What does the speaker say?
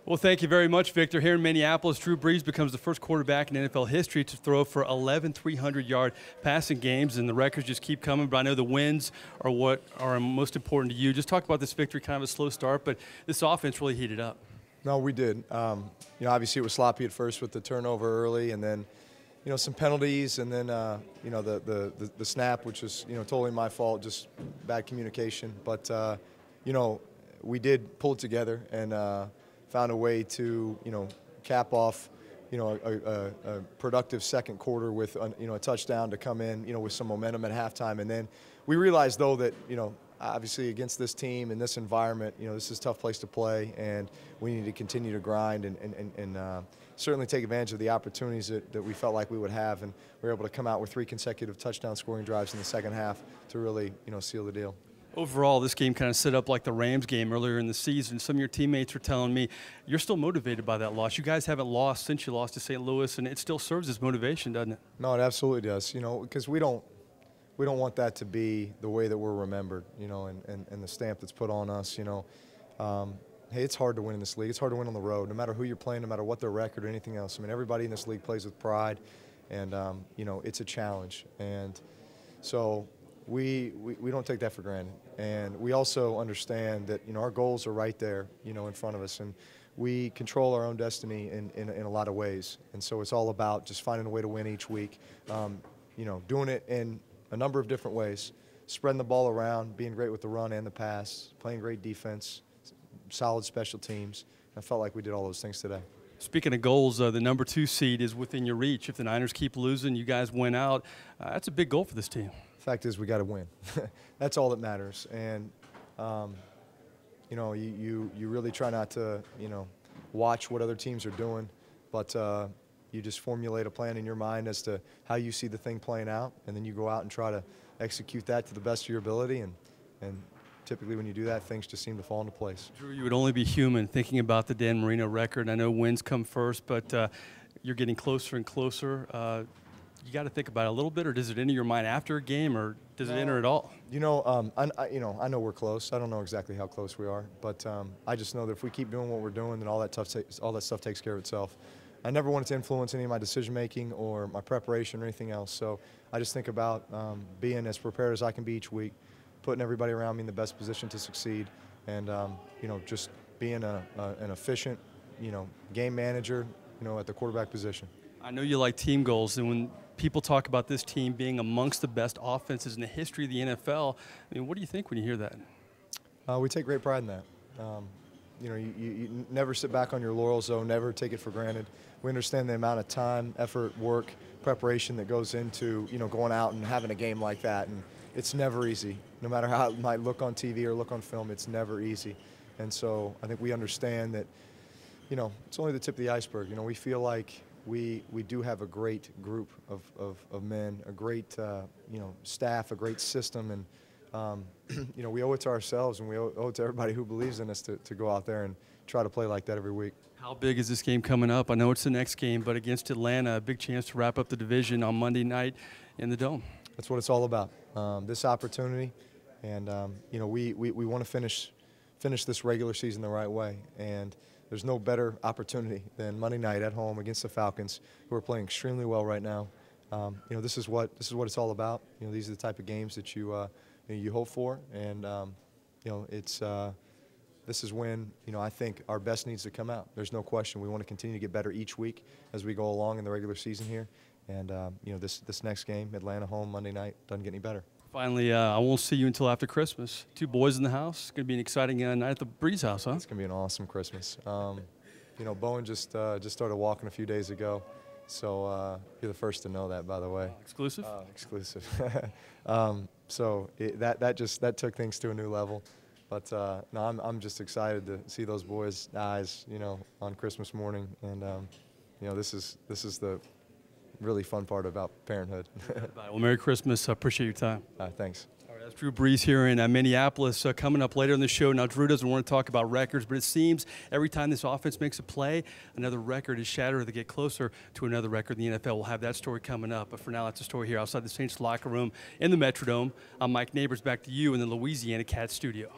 Well, thank you very much, Victor. Here in Minneapolis, Drew Brees becomes the first quarterback in NFL history to throw for 11 300-yard passing games, and the records just keep coming. But I know the wins are what are most important to you. Just talk about this victory, kind of a slow start, but this offense really heated up. No, we did. Obviously it was sloppy at first with the turnover early, and then, some penalties, and then, the snap, which was, totally my fault, just bad communication. But, we did pull it together and found a way to, cap off, a productive second quarter with, a touchdown to come in, with some momentum at halftime. And then we realized, though, that, obviously against this team and this environment, this is a tough place to play, and we need to continue to grind and certainly take advantage of the opportunities that we felt like we would have. And we were able to come out with 3 consecutive touchdown scoring drives in the second half to really, seal the deal. Overall, this game kind of set up like the Rams game earlier in the season. Some of your teammates were telling me you're still motivated by that loss. You guys haven't lost since you lost to St. Louis, and it still serves as motivation, doesn't it? No, it absolutely does. Because we don't want that to be the way that we're remembered, and the stamp that's put on us. Hey, it's hard to win in this league. It's hard to win on the road, no matter who you're playing, no matter what their record or anything else. I mean, everybody in this league plays with pride, and it's a challenge. And so we don't take that for granted. And we also understand that, our goals are right there, in front of us. And we control our own destiny in a lot of ways. And so it's all about just finding a way to win each week, doing it in a number of different ways, spreading the ball around, being great with the run and the pass, playing great defense, solid special teams. I felt like we did all those things today. Speaking of goals, the number 2 seed is within your reach. If the Niners keep losing, you guys win out. That's a big goal for this team. Fact is, we got to win. That's all that matters. And you really try not to watch what other teams are doing, but you just formulate a plan in your mind as to how you see the thing playing out, and then you go out and try to execute that to the best of your ability. And typically, when you do that, things just seem to fall into place. Drew, you would only be human thinking about the Dan Marino record. I know wins come first, but you're getting closer and closer. You got to think about it a little bit, or does it enter your mind after a game, or does it enter at all? I know we're close. I don't know exactly how close we are, but I just know that if we keep doing what we're doing, then all that stuff takes care of itself. I never wanted to influence any of my decision-making or my preparation or anything else, so I just think about being as prepared as I can be each week, putting everybody around me in the best position to succeed, and just being an efficient, game manager, at the quarterback position. I know you like team goals, and when people talk about this team being amongst the best offenses in the history of the NFL, I mean, what do you think when you hear that? We take great pride in that. You never sit back on your laurels, though, never take it for granted. We understand the amount of time, effort, work, preparation that goes into, going out and having a game like that, and it's never easy. No matter how it might look on TV or look on film, it's never easy. And so I think we understand that, it's only the tip of the iceberg. We feel like we do have a great group of men, a great staff, a great system, and we owe it to ourselves, and we owe it to everybody who believes in us to go out there and try to play like that every week. How big is this game coming up? I know it's the next game, but against Atlanta, a big chance to wrap up the division on Monday night in the Dome. That's what it's all about. This opportunity, and we want to finish this regular season the right way, and there's no better opportunity than Monday night at home against the Falcons, who are playing extremely well right now. This is what it's all about. These are the type of games that you hope for, and this is when I think our best needs to come out. There's no question. We want to continue to get better each week as we go along in the regular season here, and this next game, Atlanta home Monday night, doesn't get any better. Finally, I won't see you until after Christmas. 2 boys in the house. It's going to be an exciting night at the Brees house, huh? It's going to be an awesome Christmas. Bowen just started walking a few days ago, so you're the first to know that, by the way. Exclusive? Exclusive. So that took things to a new level. But no, I'm just excited to see those boys' eyes, on Christmas morning, and this is the really fun part about parenthood. Well, Merry Christmas. I appreciate your time. Thanks. All right, that's Drew Brees here in Minneapolis. Coming up later in the show. Now, Drew doesn't want to talk about records, but it seems every time this offense makes a play, another record is shattered or they get closer to another record in the NFL. We'll have that story coming up. But for now, that's a story here outside the Saints locker room in the Metrodome. I'm Mike Nabors, back to you in the Louisiana Cat studio.